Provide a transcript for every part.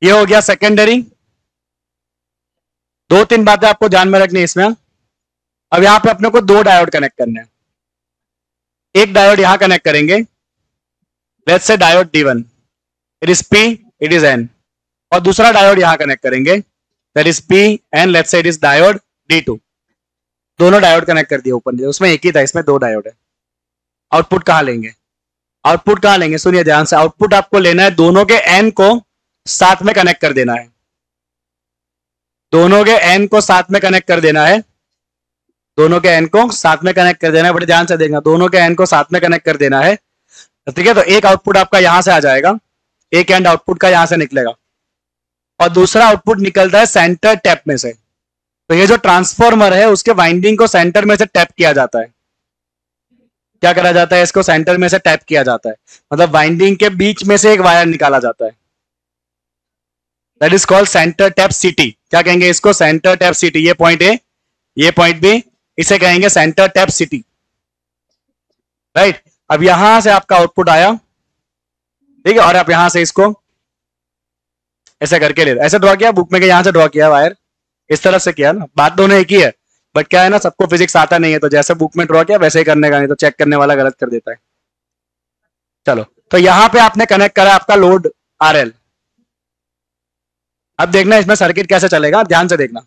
ये हो गया सेकेंडरी। दो तीन बातें आपको ध्यान में रखनी है इसमें। अब यहां पे अपने को दो डायोड कनेक्ट करने हैं। एक डायोड यहां कनेक्ट करेंगे, let's say diode D1, it is P, it is N, और दूसरा डायोड यहां कनेक्ट करेंगे, that is P and let's say it is diode D2। दोनों डायोड कनेक्ट कर दिए ऊपर, उसमें एक ही था, इसमें दो डायोड है। आउटपुट कहां लेंगे? आउटपुट कहां लेंगे? सुनिए ध्यान से, आउटपुट आपको लेना है दोनों के N को साथ में कनेक्ट कर देना है। दोनों के N को साथ में कनेक्ट कर देना है। दोनों के N को साथ में कनेक्ट कर देना है, बड़े ध्यान से देखना, दोनों के N को साथ में कनेक्ट कर देना है। ठीक है, तो एक आउटपुट आपका यहां से आ जाएगा, एक एंड आउटपुट का यहां से निकलेगा, और दूसरा आउटपुट निकलता है सेंटर टैप में से। तो ये जो ट्रांसफॉर्मर है उसके वाइंडिंग को सेंटर में से टैप किया जाता है। क्या करा जाता है? इसको सेंटर में से टैप किया जाता है, मतलब वाइंडिंग के बीच में से एक वायर निकाला जाता है। That is called centre tap सीटी। क्या कहेंगे इसको? सेंटर टैप सीटी। ये पॉइंट ए, ये पॉइंट बी, इसे कहेंगे सेंटर टैप सीटी। राइट, अब यहां से आपका आउटपुट आया, ठीक है, और आप यहां से इसको ऐसे करके ले, ऐसे ड्रॉ किया बुक में, यहां से ड्रॉ किया वायर, इस तरफ से किया ना, बात दोनों एक ही है, बट क्या है ना, सबको फिजिक्स आता नहीं है, तो जैसे बुक में ड्रॉ किया वैसे ही करने का, नहीं तो चेक करने वाला गलत कर देता है। चलो, तो यहां पे आपने कनेक्ट करा आपका लोड RL। अब देखना इसमें सर्किट कैसे चलेगा, ध्यान से देखना।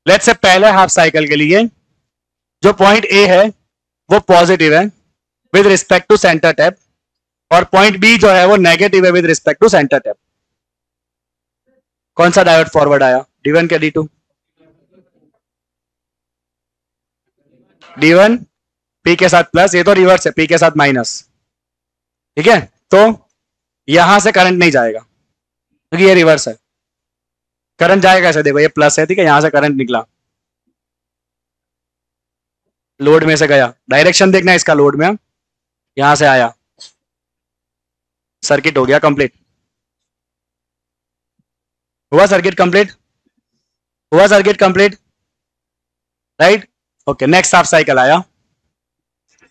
लेट्स से पहले हाफ साइकिल के लिए जो पॉइंट ए है वो पॉजिटिव है with respect to centre tap, और पॉइंट बी जो है वो नेगेटिव है with respect to centre tap. कौन सा डायोड फॉरवर्ड आया, D1 के D2? D1 P के साथ प्लस, ये तो रिवर्स है, P के साथ माइनस। ठीक है, तो यहां से करंट नहीं जाएगा क्योंकि ये रिवर्स है। करंट जाएगा ऐसे, देखो ये प्लस है, ठीक है, यहां से करंट निकला, लोड में से गया, डायरेक्शन देखना इसका, लोड में यहां से आया, सर्किट हो गया कंप्लीट। हुआ सर्किट कंप्लीट? हुआ circuit complete, right. Okay, next half cycle आया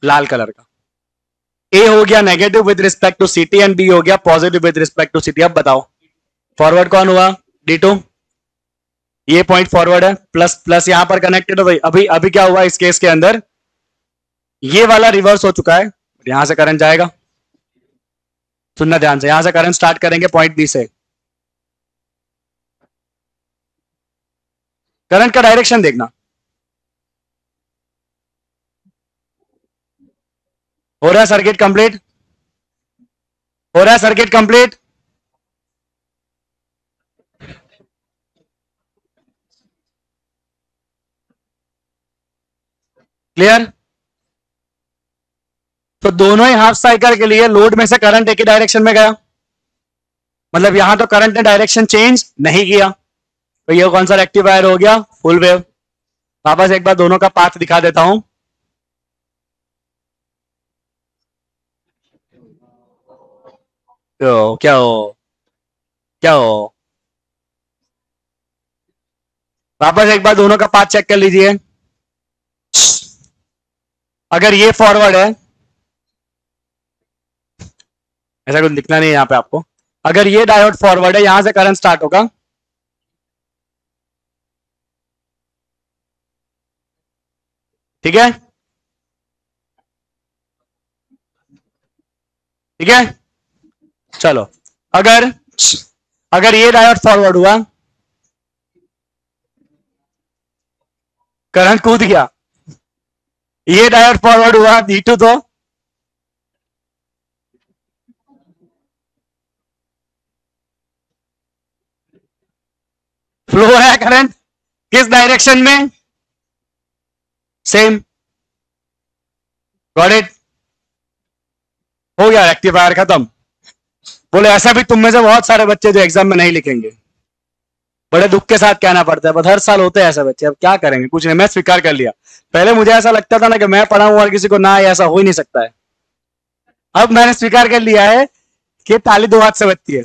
लाल कलर का। ए हो गया नेगेटिव विद रिस्पेक्ट टू सीटी एंड बी हो गया पॉजिटिव विद रिस्पेक्ट टू सीटी। अब बताओ फॉरवर्ड कौन हुआ? D2। ये पॉइंट फॉरवर्ड है, प्लस प्लस यहां पर कनेक्टेड हो भाई। अभी अभी क्या हुआ इस केस के अंदर, ये वाला रिवर्स हो चुका है, यहां से करंट जाएगा। सुनना ध्यान से, यहां से करंट स्टार्ट करेंगे पॉइंट बी से। करंट का डायरेक्शन देखना, हो रहा है सर्किट कंप्लीट, हो रहा है सर्किट कंप्लीट। क्लियर? तो दोनों ही हाफ साइकिल के लिए लोड में से करंट एक ही डायरेक्शन में गया, मतलब यहां तो करंट ने डायरेक्शन चेंज नहीं किया, तो ये कौन सा रेक्टिफायर हो गया? Full wave. वापस एक बार दोनों का पाथ दिखा देता हूं। तो क्या हो, क्या हो, वापस एक बार दोनों का पाथ चेक कर लीजिए। अगर ये फॉरवर्ड है, ऐसा कुछ लिखना नहीं है यहां पे आपको, अगर ये डायोड फॉरवर्ड है, यहां से करंट स्टार्ट होगा, ठीक है, ठीक है। चलो, अगर अगर ये डायोड फॉरवर्ड हुआ, करंट कूद गया, ये डायोड फॉरवर्ड हुआ D2, तो फ्लो हो रहा है करंट किस डायरेक्शन में? सेम। Got it? हो गया, रेक्टिफायर खत्म। बोले ऐसा भी तुम में से बहुत सारे बच्चे जो एग्जाम में नहीं लिखेंगे, बड़े दुख के साथ कहना पड़ता है, बट हर साल होते हैं ऐसे बच्चे, अब क्या करेंगे, कुछ नहीं, मैं स्वीकार कर लिया। पहले मुझे ऐसा लगता था ना कि मैं पढ़ा हूं और किसी को ना, ऐसा हो ही नहीं सकता है। अब मैंने स्वीकार कर लिया है कि ताली दो हाथ से बजती है।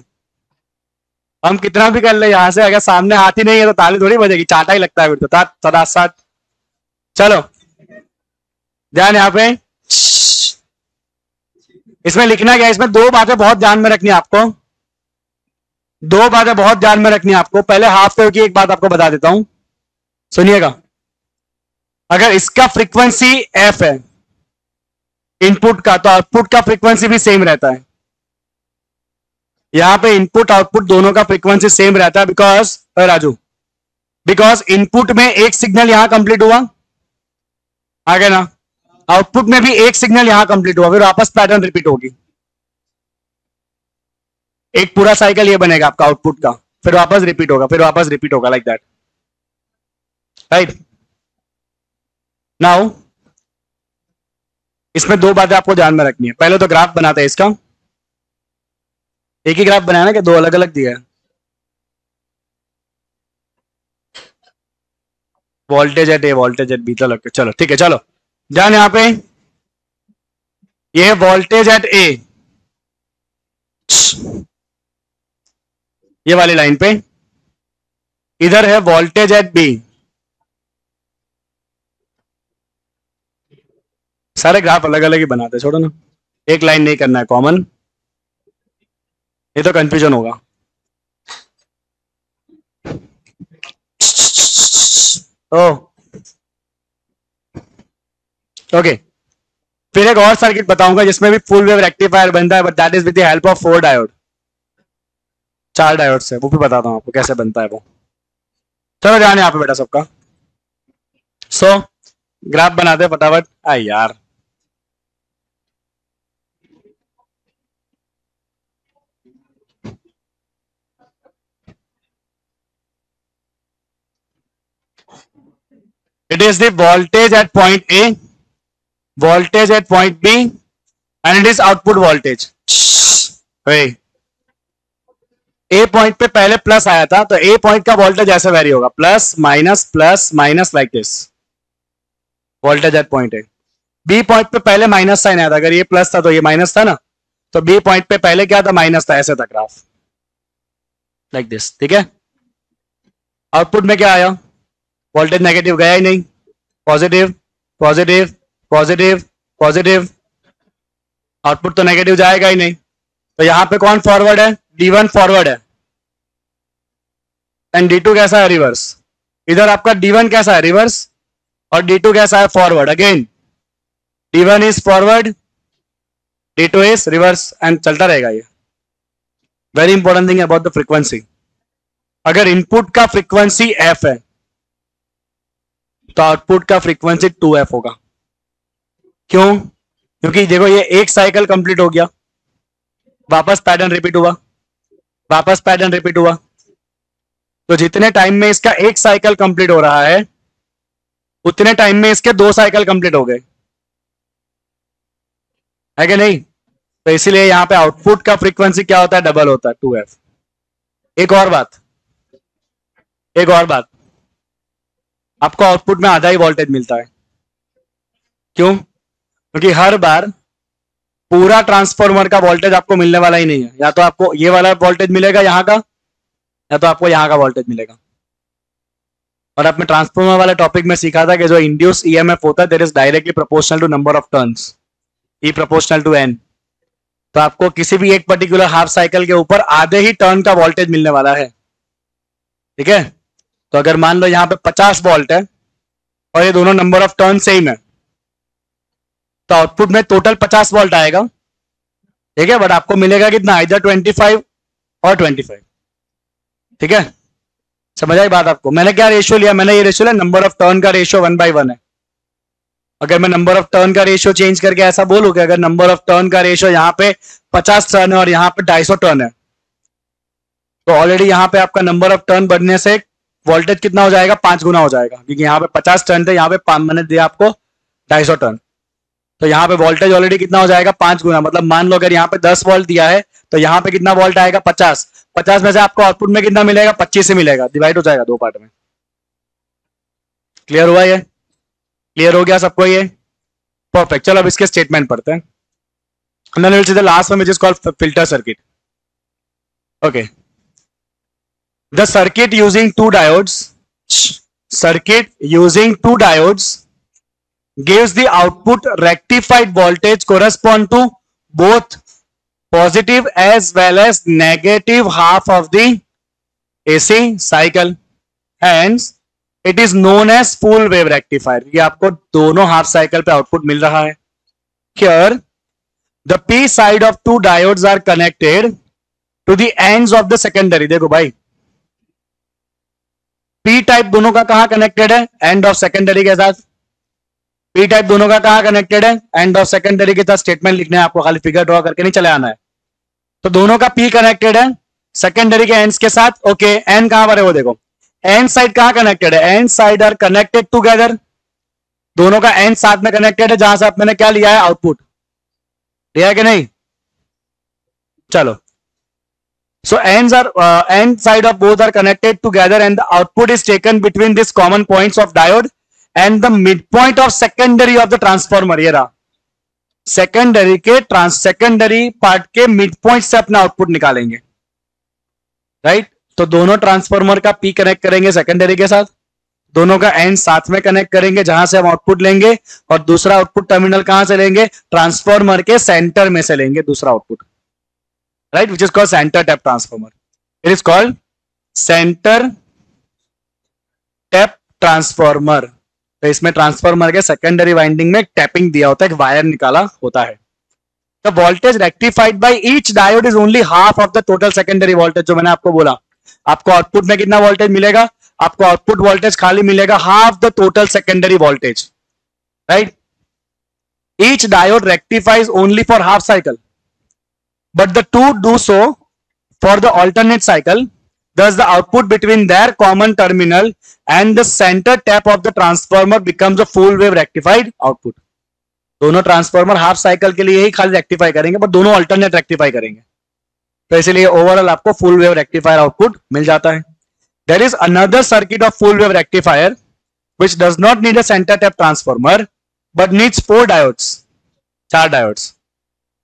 हम कितना भी कर ले यहां से, अगर सामने हाथ ही नहीं है तो ताली थोड़ी बजेगी, चाटा ही लगता है फिर तो सदा साथ। चलो ध्यान यहाँ पे, इसमें लिखना क्या है, इसमें दो बातें बहुत ध्यान में रखनी है आपको। दो बातें बहुत ध्यान में रखनी है आपको। पहले हाफ वेव की एक बात आपको बता देता हूं, सुनिएगा। अगर इसका फ्रीक्वेंसी एफ है इनपुट का, तो आउटपुट का फ्रीक्वेंसी भी सेम रहता है। यहां पे इनपुट आउटपुट दोनों का फ्रीक्वेंसी सेम रहता है, बिकॉज राजू, बिकॉज इनपुट में एक सिग्नल यहां कंप्लीट हुआ, आगे ना, आउटपुट में भी एक सिग्नल यहां कंप्लीट हुआ, फिर वापस पैटर्न रिपीट होगी। एक पूरा साइकिल ये बनेगा आपका आउटपुट का, फिर वापस रिपीट होगा, फिर वापस रिपीट होगा, लाइक दैट, राइट। नाउ इसमें दो बातें आपको ध्यान में रखनी है। पहले तो ग्राफ बनाते हैं इसका, एक ही ग्राफ बनाया ना कि दो अलग अलग दिया है? Voltage at A, voltage at B, तो चलो ठीक है, चलो ध्यान यहां पे, ये है वोल्टेज एट ए, ये वाली लाइन पे, इधर है वोल्टेज एट बी। सारे ग्राफ अलग अलग ही बनाते, छोड़ो ना, एक लाइन नहीं करना है कॉमन, ये तो कंफ्यूजन होगा। ओके, फिर एक और सर्किट बताऊंगा जिसमें भी फुल वेव रेक्टिफायर बनता है, but that is with the help of 4 diode, 4 diode से, वो भी बताता हूं आपको कैसे बनता है वो। चलो ध्यान है यहाँ पे बेटा सबका। सो ग्राफ बनाते फटाफट। आई यार, it is the voltage at point A, voltage at point B, and it is output voltage. Hey. A point पे पहले प्लस आया था, तो A पॉइंट का वोल्टेज ऐसे वेरी होगा, plus minus like this, voltage at point A. B point पे पहले माइनस साइन आया था, अगर ये प्लस था तो ये माइनस था ना, तो B पॉइंट पे पहले क्या था, माइनस था, ऐसे था ग्राफ, लाइक दिस, ठीक है। आउटपुट में क्या आया, वोल्टेज नेगेटिव गया ही नहीं, positive positive positive positive, output तो नेगेटिव जाएगा ही नहीं। तो यहां पे कौन फॉरवर्ड है, D1 फॉरवर्ड है, एंड D2 कैसा है, रिवर्स। इधर आपका D1 कैसा है, रिवर्स, और D2 कैसा है, forward. Again D1 is forward, D2 is reverse, and चलता रहेगा ये। Very important thing about the frequency, अगर इनपुट का फ्रीक्वेंसी f है तो आउटपुट का फ्रीक्वेंसी 2f होगा। क्यों, क्योंकि देखो ये एक साइकिल कंप्लीट हो गया, वापस पैटर्न रिपीट हुआ, वापस पैटर्न रिपीट हुआ, तो जितने टाइम में इसका एक साइकिल कंप्लीट हो रहा है उतने टाइम में इसके 2 साइकिल कंप्लीट हो गए, है कि नहीं। तो इसीलिए यहां पे आउटपुट का फ्रीक्वेंसी क्या होता है, डबल होता है, 2f। एक और बात, एक और बात, आपको आउटपुट में आधा ही वोल्टेज मिलता है। क्यों, क्योंकि हर बार पूरा ट्रांसफॉर्मर का वोल्टेज आपको मिलने वाला ही नहीं है, या तो आपको ये वाला वोल्टेज मिलेगा यहां का, या तो आपको यहां का वोल्टेज मिलेगा। और आपने ट्रांसफॉर्मर वाले टॉपिक में सीखा था कि जो इंड्यूस ईएमएफ होता है there is directly proportional to number of turns, E proportional to N. तो आपको किसी भी एक पर्टिकुलर हाफ साइकिल के ऊपर आधे ही टर्न का वोल्टेज मिलने वाला है, ठीक है। तो अगर मान लो यहाँ पे 50 वोल्ट है और ये दोनों नंबर ऑफ टर्न सेम है, तो आउटपुट में टोटल 50 वोल्ट आएगा, ठीक है, बट आपको मिलेगा कितना, इधर 25 और 25, ठीक है। समझ आई बात आपको। मैंने क्या रेशियो लिया, मैंने ये रेशियो लिया, नंबर ऑफ टर्न का रेशियो 1/1 है। अगर मैं नंबर ऑफ टर्न का रेशियो चेंज करके ऐसा बोलूं कि अगर नंबर ऑफ टर्न का रेशियो यहाँ पे 50 टर्न है और यहाँ पे 250 टर्न है, तो ऑलरेडी यहाँ पे आपका नंबर ऑफ टर्न बढ़ने से वोल्टेज कितना हो जाएगा, 5 गुना हो जाएगा, क्योंकि यहाँ पे 50 टर्न थे, यहाँ पे मैंने दिया आपको 250 टर्न, तो यहाँ पे वोल्टेज ऑलरेडी कितना हो जाएगा, 5 गुना। मतलब मान लो अगर यहाँ पे 10 वोल्ट दिया है तो यहाँ पे कितना वोल्ट आएगा, 50। 50 में से आपको आउटपुट में कितना मिलेगा, 25 से मिलेगा, डिवाइड हो जाएगा 2 पार्ट में। क्लियर हुआ ये, क्लियर हो गया सबको ये, परफेक्ट। चलो अब इसके स्टेटमेंट पढ़ते हैं। And then we'll see the last one, which is called filter circuit. Okay. The circuit using two diodes gives the output rectified voltage correspond to both positive as well as negative half of the AC cycle. Hence, it is known as full wave rectifier. ये आपको दोनों half cycle पे output मिल रहा है. Here, the P side of two diodes are connected to the ends of the secondary. देखो भाई, P type दोनों का कहां कनेक्टेड है? एंड ऑफ सेकेंडरी के साथ. P टाइप दोनों का कहां कनेक्टेड है? एंड ऑफ सेकेंडरी के साथ. स्टेटमेंट लिखना है आपको, खाली फिगर ड्रॉ करके नहीं चले आना है. तो दोनों का P कनेक्टेड है सेकेंडरी के एंड्स के साथ. ओके, एंड कहां पर है वो देखो. एंड साइड कहां कनेक्टेड है? End side are connected together. दोनों का एंड साथ में कनेक्टेड है, जहां से आप मैंने क्या लिया है? आउटपुट लिया है कि नहीं? चलो. So end side of both are connected together and the output is taken between these common points of diode and the midpoint of secondary of the transformer. ये रहा सेकेंडरी के सेकेंडरी पार्ट के mid point से अपना output निकालेंगे. Right. तो दोनों transformer का पी कनेक्ट करेंगे सेकेंडरी के साथ, दोनों का एंड साथ में कनेक्ट करेंगे जहां से हम आउटपुट लेंगे, और दूसरा आउटपुट टर्मिनल कहां से लेंगे? ट्रांसफॉर्मर के सेंटर में से लेंगे दूसरा output. Right, which is called center tap transformer. It is called center tap transformer. तो इसमें ट्रांसफॉर्मर के सेकेंडरी वाइंडिंग में टैपिंग दिया होता है, एक वायर निकाला होता है. The voltage rectified by each diode is only half of the total secondary voltage. जो मैंने आपको बोला, आपको आउटपुट में कितना वोल्टेज मिलेगा? आपको आउटपुट वोल्टेज खाली मिलेगा half the total secondary voltage. Right. Each diode rectifies only for half cycle. But the two do so for the alternate cycle. Thus, the output between their common terminal and the center tap of the transformer becomes a full wave rectified output. दोनों transformer half cycle के लिए ही खाली rectify करेंगे, पर दोनों alternate rectify करेंगे. तो इसलिए ओवरऑल आपको फुल वेव रेक्टिफायर आउटपुट मिल जाता है. There is another circuit of full wave rectifier which does not need a center tap transformer but needs 4 diodes. 4 diodes.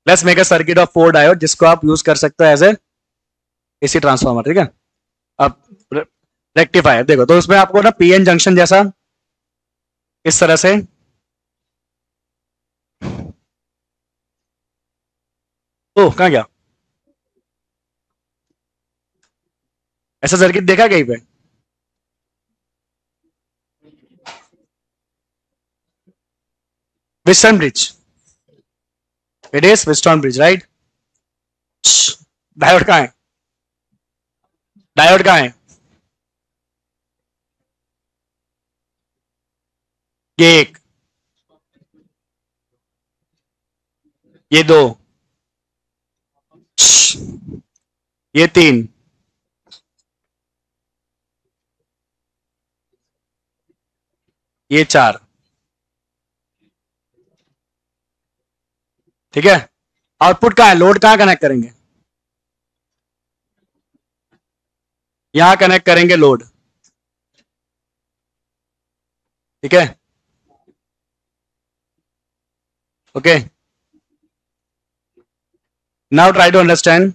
Let's make a circuit of 4 diode जिसको आप use कर सकते हो as a AC transformer. ठीक है. अब rectifier देखो, तो उसमें आपको ना पीएन जंक्शन जैसा इस तरह से कहां गया? ऐसा सर्किट देखा कहीं पे? Winston bridge. It is Wheatstone bridge, right? Diode कहां है? डायोड कहां है? ये एक, ये 2, ये 3, ये 4. ठीक है. आउटपुट कहां है? लोड कहां कनेक्ट करेंगे? यहां कनेक्ट करेंगे लोड. ठीक है. Okay. Now try to understand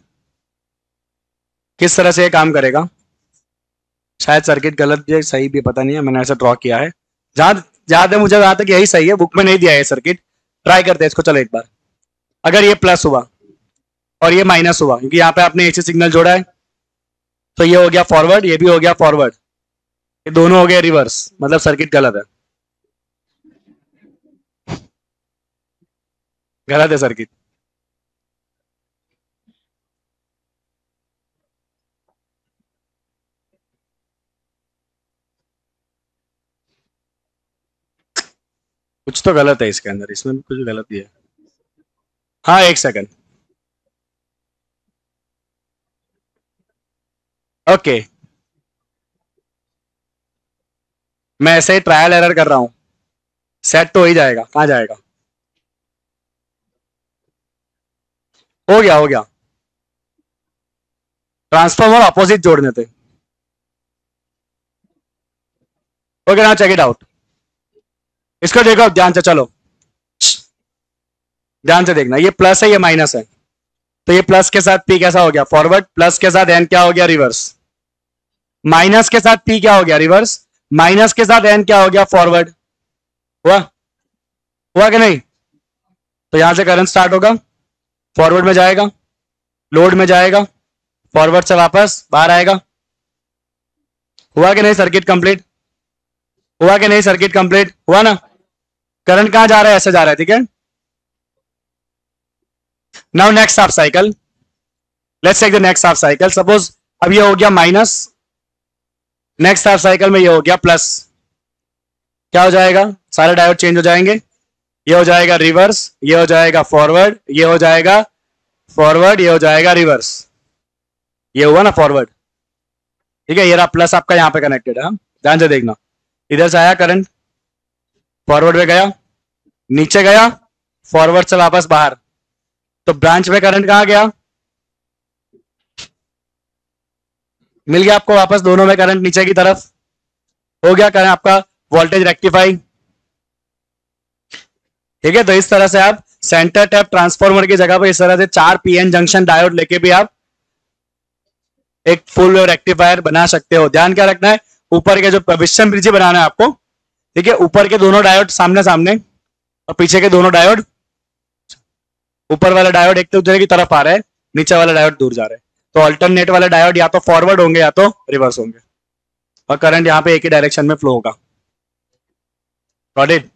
किस तरह से ये काम करेगा. शायद सर्किट गलत भी है, सही भी पता नहीं है, मैंने ऐसा ड्रॉ किया है. जहां तक मुझे आता है कि यही सही है, बुक में नहीं दिया है सर्किट. ट्राई करते हैं इसको. चलो एक बार, अगर ये प्लस हुआ और ये माइनस हुआ, क्योंकि यहां पे आपने एसी सिग्नल जोड़ा है, तो ये हो गया फॉरवर्ड, ये भी हो गया फॉरवर्ड, ये दोनों हो गए रिवर्स, मतलब सर्किट गलत है. गलत है सर्किट. कुछ तो गलत है इसके अंदर, इसमें भी कुछ गलत ही है. हाँ, एक सेकंड. ओके, मैं ऐसे ही ट्रायल एरर कर रहा हूं. सेट तो हो ही जाएगा. कहां जाएगा? हो गया, हो गया. ट्रांसफॉर्मर अपोजिट जोड़ने थे. Okay, now check it out. इसको देखो ध्यान से. चलो ध्यान से देखना, ये प्लस है, ये माइनस है. तो ये प्लस के साथ पी कैसा हो गया? फॉरवर्ड. प्लस के साथ एन क्या हो गया? रिवर्स. माइनस के साथ पी क्या हो गया? रिवर्स. माइनस के साथ एन क्या हो गया? फॉरवर्ड. हुआ? हुआ कि नहीं? तो यहां से करंट स्टार्ट होगा, फॉरवर्ड में जाएगा, लोड में जाएगा, फॉरवर्ड से वापस बाहर आएगा। हुआ कि नहीं सर्किट कंप्लीट? हुआ कि नहीं सर्किट कंप्लीट? हुआ ना? करंट कहां जा रहा है? ऐसे जा रहा है, ठीक है। Now next half cycle, let's take the next half cycle. Suppose अब ये हो गया माइनस, नेक्स्ट हाफ साइकिल में ये हो गया प्लस। क्या हो जाएगा? सारे डायोड चेंज हो जाएंगे। ये हो जाएगा रिवर्स, ये हो जाएगा फॉरवर्ड, ये हो जाएगा फॉरवर्ड, ये हो जाएगा रिवर्स। ये हुआ ना फॉरवर्ड, ठीक है। ये रहा प्लस आपका यहां पे कनेक्टेड है, ध्यान से देखना। इधर से आया करंट, फॉरवर्ड में गया, नीचे गया, फॉरवर्ड से वापस बाहर, तो ब्रांच में करंट कहां गया? मिल गया आपको वापस दोनों में करंट नीचे की तरफ। हो गया करंट आपका वोल्टेज रेक्टिफाई, ठीक है। तो इस तरह से आप सेंटर टैप ट्रांसफॉर्मर की जगह पर इस तरह से 4 पीएन जंक्शन डायोड लेके भी आप एक फुल रेक्टिफायर बना सकते हो। ध्यान क्या रखना है, ऊपर के जो प्रविष्टन ब्रिज बनाना है आपको, ठीक है। ऊपर के दोनों डायोड सामने सामने और पीछे के दोनों डायोड, ऊपर वाला डायोड एक दूसरे की तरफ आ रहा है, नीचे वाला डायोड दूर जा रहा है। तो अल्टरनेट वाले डायोड या तो फॉरवर्ड होंगे या तो रिवर्स होंगे, और करंट यहाँ पे एक ही डायरेक्शन में फ्लो होगा। Got it?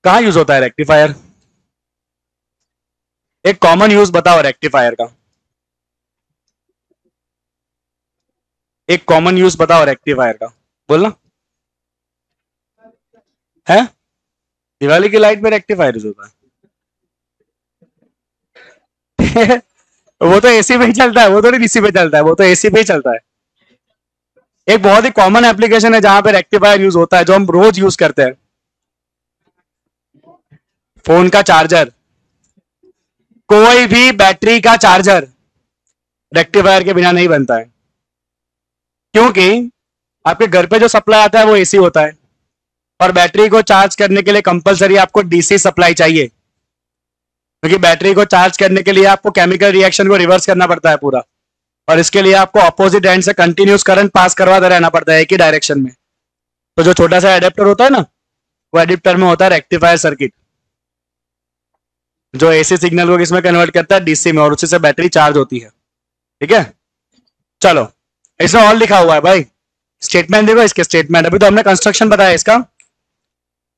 कहां यूज होता है रेक्टिफायर? एक कॉमन यूज बताओ रेक्टिफायर का, एक कॉमन यूज बताओ रेक्टिफायर का, बोलना है। दिवाली की लाइट में रेक्टिफायर यूज होता है। वो तो एसी पे ही चलता है, वो तो नहीं डीसी पे चलता है, वो तो एसी पे ही चलता है। एक बहुत ही कॉमन एप्लीकेशन है जहां पे रेक्टिफायर यूज होता है, जो हम रोज यूज करते हैं। फोन का चार्जर, कोई भी बैटरी का चार्जर रेक्टिफायर के बिना नहीं बनता है, क्योंकि आपके घर पे जो सप्लाई आता है वो एसी होता है, और बैटरी को चार्ज करने के लिए कंपलसरी आपको डीसी सप्लाई चाहिए, क्योंकि बैटरी को चार्ज करने के लिए आपको केमिकल रिएक्शन को रिवर्स करना पड़ता है पूरा, और इसके लिए आपको अपोजिट एंड से कंटिन्यूस करंट पास करवाते रहना पड़ता है एक ही डायरेक्शन में। तो जो छोटा सा एडेप्टर होता है ना, वो एडेप्टर में होता है रेक्टिफायर सर्किट, जो एसी सिग्नल को किसमें कन्वर्ट करता है? डीसी में, और उसी से बैटरी चार्ज होती है, ठीक है। चलो, इसमें और लिखा हुआ है भाई, स्टेटमेंट देखो इसके स्टेटमेंट। अभी तो हमने कंस्ट्रक्शन बताया इसका,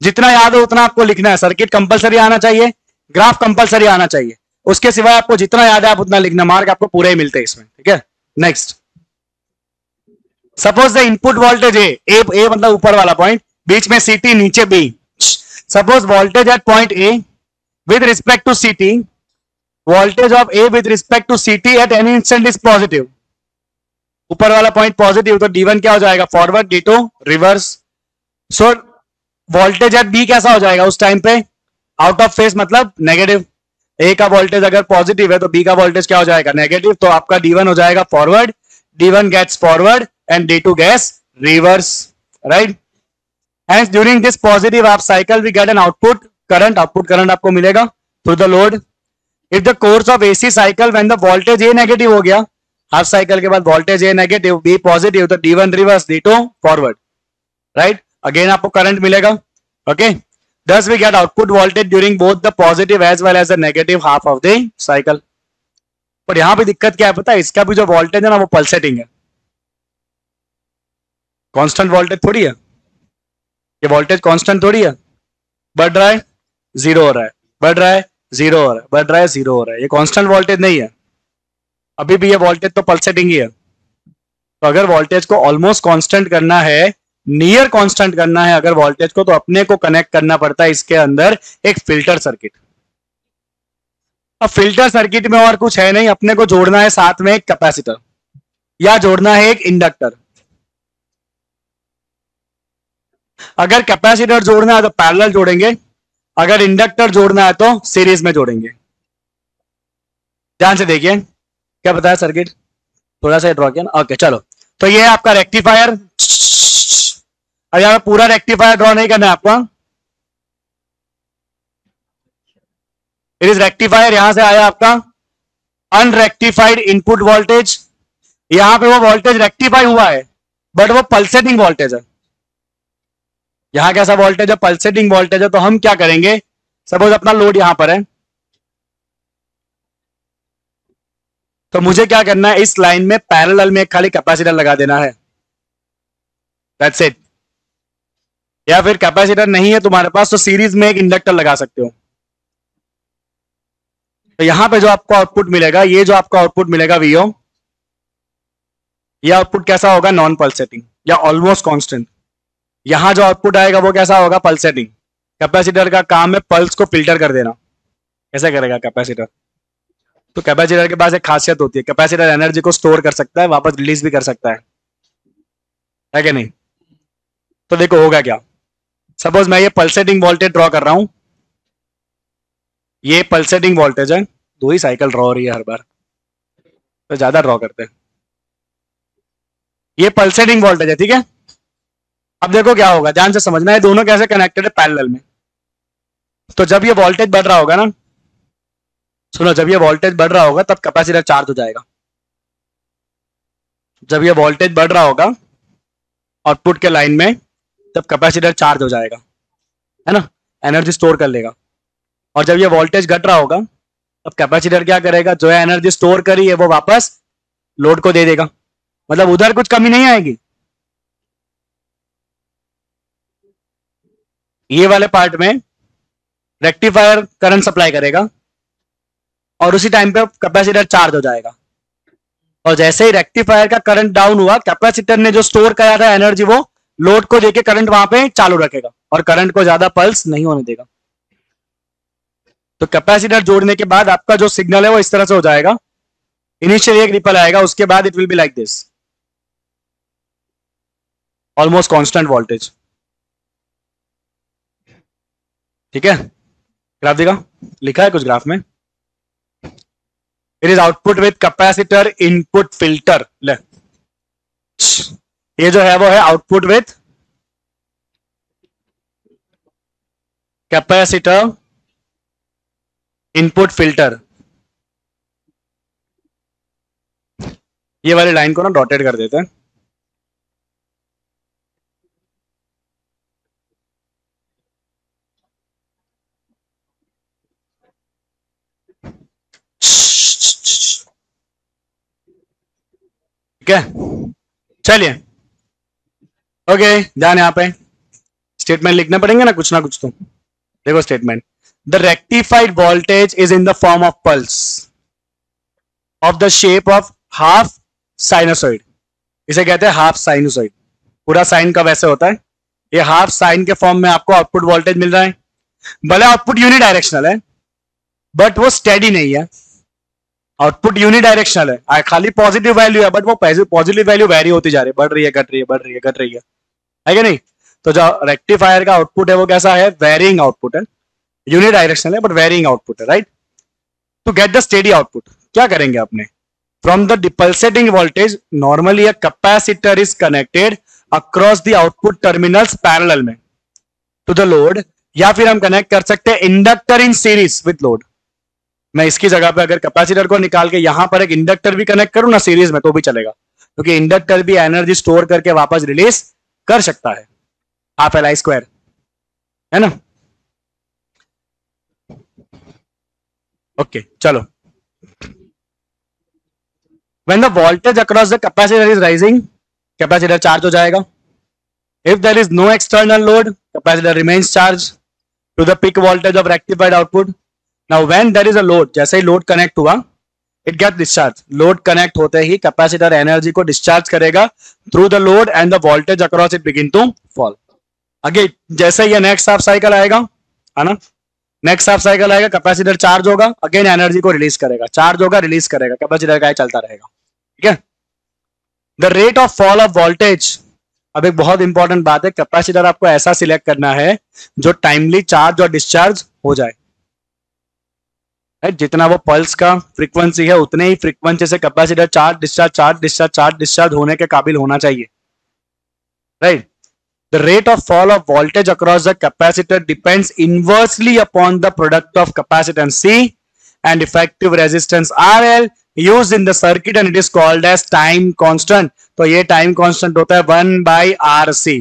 जितना याद हो उतना आपको लिखना है। सर्किट कंपलसरी आना चाहिए, ग्राफ कंपलसरी आना चाहिए, उसके सिवाय आपको जितना याद है आप उतना लिखना, मार्क आपको पूरे ही मिलते हैं इसमें, ठीक है। Next, suppose the input voltage A मतलब ऊपर वाला पॉइंट, बीच में सीटी, नीचे B. Suppose voltage at point A with respect to CT, voltage of A with respect to CT at any instant is positive. ऊपर वाला पॉइंट पॉजिटिव, तो D1 क्या हो जाएगा? Forward, D2 reverse. So voltage at B कैसा हो जाएगा उस टाइम पे? आउट ऑफ फेस मतलब नेगेटिव। ए का वोल्टेज अगर पॉजिटिव है तो बी का वोल्टेज क्या हो जाएगा? नेगेटिव। तो आपका D1 हो जाएगा forward, D1 gets forward and D2 gets reverse, right. And during this positive half cycle we get an output current, output current आपको मिलेगा through the load. If the course of AC cycle when the voltage A negative हो गया, half cycle के बाद voltage A negative, B positive, तो D1 reverse, D2 forward, right. Again आपको current मिलेगा, okay. Thus we get output voltage during both the positive as well as the negative half of the cycle. पर यहां पे दिक्कत क्या है पता है? इसका भी जो वोल्टेज है ना वो पल्सेटिंग है, कांस्टेंट वोल्टेज थोड़ी है। ये वोल्टेज कांस्टेंट थोड़ी है, बढ़ रहा है जीरो हो रहा है, बढ़ रहा है जीरो हो रहा है, बढ़ रहा है जीरो हो रहा है। ये कांस्टेंट वोल्टेज नहीं है, अभी भी ये वोल्टेज तो पल्सेटिंग ही है। तो अगर वोल्टेज को ऑलमोस्ट कांस्टेंट करना है, नियर कांस्टेंट करना है अगर वोल्टेज को, तो अपने को कनेक्ट करना पड़ता है इसके अंदर एक फिल्टर सर्किट। अब फिल्टर सर्किट में और कुछ है नहीं, अपने को जोड़ना है साथ में एक कैपेसिटर या जोड़ना है एक इंडक्टर। अगर कैपेसिटर जोड़ना है तो पैरेलल जोड़ेंगे, अगर इंडक्टर जोड़ना है तो सीरीज में जोड़ेंगे। ध्यान से देखिए क्या बताया सर्किट, थोड़ा सा ड्रॉ किया ना, ओके। चलो, तो ये है आपका रेक्टिफायर। अब यहां पूरा रेक्टिफायर ड्रॉ नहीं करना है आपको, इट इज रेक्टिफायर। यहां से आया आपका अनरेक्टिफाइड इनपुट वोल्टेज, यहां पे वो वोल्टेज रेक्टिफाई हुआ है बट वो पल्सेटिंग वोल्टेज है। यहां कैसा वोल्टेज है? पल्सेटिंग वोल्टेज है। तो हम क्या करेंगे, सपोज अपना लोड यहां पर है, तो मुझे क्या करना है, इस लाइन में पैरेलल में एक खाली कैपेसिटर लगा देना है, दैट्स इट। या फिर कैपेसिटर नहीं है तुम्हारे पास तो सीरीज में एक इंडक्टर लगा सकते हो। तो यहां पे जो आपको आउटपुट मिलेगा, ये जो आपको आउटपुट मिलेगा वीओ, ये आउटपुट कैसा होगा, नॉन पल्सेटिंग या ऑलमोस्ट कांस्टेंट। यहां जो आउटपुट आएगा वो कैसा होगा, पल्सेटिंग। कैपेसिटर का काम है पल्स को फिल्टर कर देना। कैसे करेगा कैपेसिटर, तो कैपेसिटर के पास एक खासियत होती है, कैपेसिटर एनर्जी को स्टोर कर सकता है, वापस रिलीज भी कर सकता है कि नहीं। तो देखो होगा क्या, सपोज मैं ये पल्सेटिंग वोल्टेज ड्रॉ कर रहा हूं, ये पल्सेटिंग वोल्टेज है, 2 ही साइकिल ड्रॉ हो रही है हर बार, तो ज्यादा ड्रॉ करते हैं। ये पल्सेटिंग वोल्टेज है, ठीक है। अब देखो क्या होगा, ध्यान से समझना है, दोनों कैसे कनेक्टेड है, पैरेलल में। तो जब ये वोल्टेज बढ़ रहा होगा ना, सुनो, जब ये वोल्टेज बढ़ रहा होगा तब कैपेसिटर चार्ज हो जाएगा। जब ये वोल्टेज बढ़ रहा होगा आउटपुट के लाइन में, तब कैपेसिटर चार्ज हो जाएगा, है ना, एनर्जी स्टोर कर लेगा। और जब ये वोल्टेज घट रहा होगा तब कैपेसिटर क्या करेगा, जो है एनर्जी स्टोर करी है वो वापस लोड को दे देगा, मतलब उधर कुछ कमी नहीं आएगी। ये वाले पार्ट में रेक्टिफायर करंट सप्लाई करेगा और उसी टाइम पे कैपेसिटर चार्ज हो जाएगा। और जैसे ही रेक्टिफायर का करंट डाउन हुआ, कैपेसिटर ने जो स्टोर किया था एनर्जी वो लोड को देके करंट वहां पे चालू रखेगा और करंट को ज्यादा पल्स नहीं होने देगा। तो कैपेसिटर जोड़ने के बाद आपका जो सिग्नल है वो इस तरह से हो जाएगा, इनिशियली एक रिपल आएगा, उसके बाद it will be like this, almost constant voltage. ठीक है, ग्राफ देखा, लिखा है कुछ ग्राफ में, it is output with capacitor input filter. ले, ये जो है वो है output with capacitor input filter. ये वाली लाइन को ना डॉटेड कर देते हैं। ठीक है, चलिए, ओके, ध्यान यहां पे स्टेटमेंट लिखने पड़ेंगे ना कुछ तो। देखो statement, the rectified voltage is in the form of pulse of the shape of half sinusoid. इसे कहते हैं हाफ साइनोसॉइड। पूरा साइन का वैसे होता है, ये हाफ साइन के फॉर्म में आपको आउटपुट वोल्टेज मिल रहा है। भले आउटपुट यूनिडायरेक्शनल है बट वो स्टेडी नहीं है। आउटपुट यूनिडायरेक्शनल है, खाली पॉजिटिव वैल्यू है, बट वो पॉजिटिव वैल्यू वेरी होती जा रही है, बढ़ रही है, घट रही है, बढ़ रही है, घट रही है कि नहीं। तो जो रेक्टिफायर का आउटपुट है वो कैसा है, वेरिंग आउटपुट है, यूनिडायरेक्शनल है बट वेरिंग आउटपुट है, right. To get the steady output क्या करेंगे अपने, from the pulsating voltage normally a capacitor is connected across the output terminals parallel में टू द लोड, या फिर हम कनेक्ट कर सकते हैं inductor in series with load. मैं इसकी जगह पे अगर कैपेसिटर को निकाल के यहां पर एक इंडक्टर भी कनेक्ट करूं ना सीरीज में तो भी चलेगा, क्योंकि इंडक्टर भी एनर्जी स्टोर करके वापस रिलीज कर सकता है, हाफ एल आई स्क्वायर, है ना। ओके, चलो, when the voltage across the capacitor is rising, capacitor charge हो जाएगा। if there is no external load, capacitor remains charged to the peak voltage of rectified output. Now when there is a load, जैसे ही load connect हुआ, it gets discharged. Load connect होते ही capacitor energy को discharge करेगा through the load and the voltage across it begin to fall. Again जैसे ये next half cycle आएगा, है ना, नेक्स्ट हाफ साइकिल आएगा, कैपेसिटर चार्ज होगा, अगेन एनर्जी को रिलीज करेगा, चार्ज होगा, रिलीज करेगा, कैपेसिटर का चलता रहेगा। ठीक है, the rate of fall of voltage. अब एक बहुत इंपॉर्टेंट बात है, कैपेसिटर आपको ऐसा सिलेक्ट करना है जो टाइमली चार्ज और डिस्चार्ज हो जाए। जितना वो पल्स का फ्रीक्वेंसी है उतने ही फ्रीक्वेंसी से capacitor charge discharge, charge discharge, charge discharge होने के काबिल होना चाहिए, right. The rate of fall of voltage across the capacitor depends inversely upon the product of capacitance C and effective resistance RL used in the circuit, and it is called as time constant. तो ये time constant होता है 1/RC।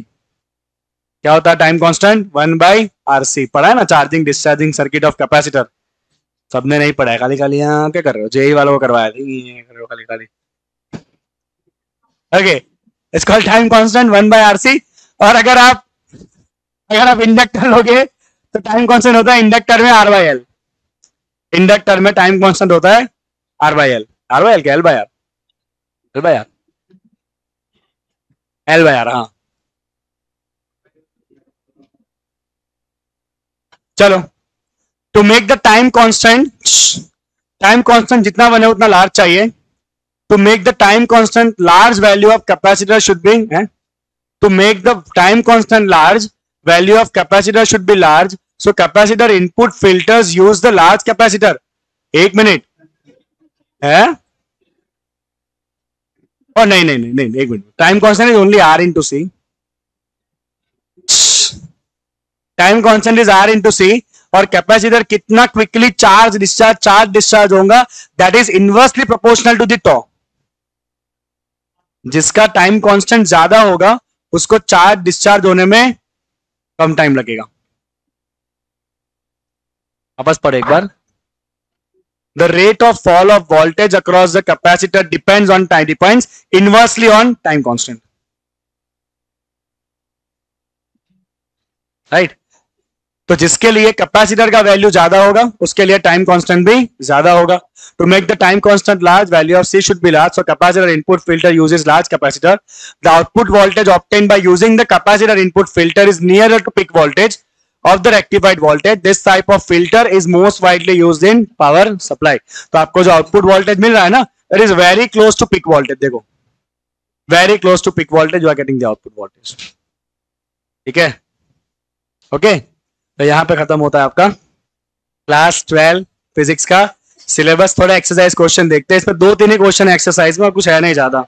क्या होता है time constant, 1/RC। पढ़ा है ना charging discharging circuit of capacitor. सबने नहीं पढ़ा है, खाली खाली यहाँ क्या कर रहे हो, जेई वालों को करवाया था, ये कर रहे हो खाली खाली। Okay, it's called time constant 1/RC। और अगर आप इंडक्टर लोगे तो टाइम कांस्टेंट होता है इंडक्टर में R/L। इंडक्टर में टाइम कांस्टेंट होता है R/L। R/L क्या, L/R? L/R, L/R, हाँ। चलो, to make the time constant जितना बने उतना लार्ज चाहिए। To make the time constant large, value of capacitor should be, to make the time constant large, value of capacitor should be large, so capacitor input filters use the large capacitor। एक मिनट है, और नहीं नहीं नहीं नहीं, एक मिनट, time constant is only R into C. Time constant is R into C, और कैपेसिटर कितना क्विकली चार्ज डिस्चार्ज होगा, that is inversely proportional to the tau. जिसका टाइम कांस्टेंट ज्यादा होगा उसको चार्ज डिस्चार्ज होने में कम टाइम लगेगा। वापस पढ़ो एक बार। The rate of fall of voltage across the capacitor depends inversely on time constant, right. तो जिसके लिए कैपेसिटर का वैल्यू ज्यादा होगा उसके लिए टाइम कांस्टेंट भी ज्यादा होगा। To make the time constant large, value of C should be large, so capacitor input filter uses large capacitor. The output voltage obtained by using the capacitor input filter is nearer to peak voltage of the rectified voltage. This type of filter is most widely used in power supply। तो आपको जो output voltage मिल रहा है ना, that is very close to peak voltage। देखो, very close to peak voltage you are getting the output voltage। ठीक है, okay. तो यहां पे खत्म होता है आपका क्लास 12 फिजिक्स का सिलेबस। थोड़ा एक्सरसाइज क्वेश्चन देखते हैं, इसमें 2-3 ही क्वेश्चन है एक्सरसाइज में, और कुछ है नहीं ज्यादा।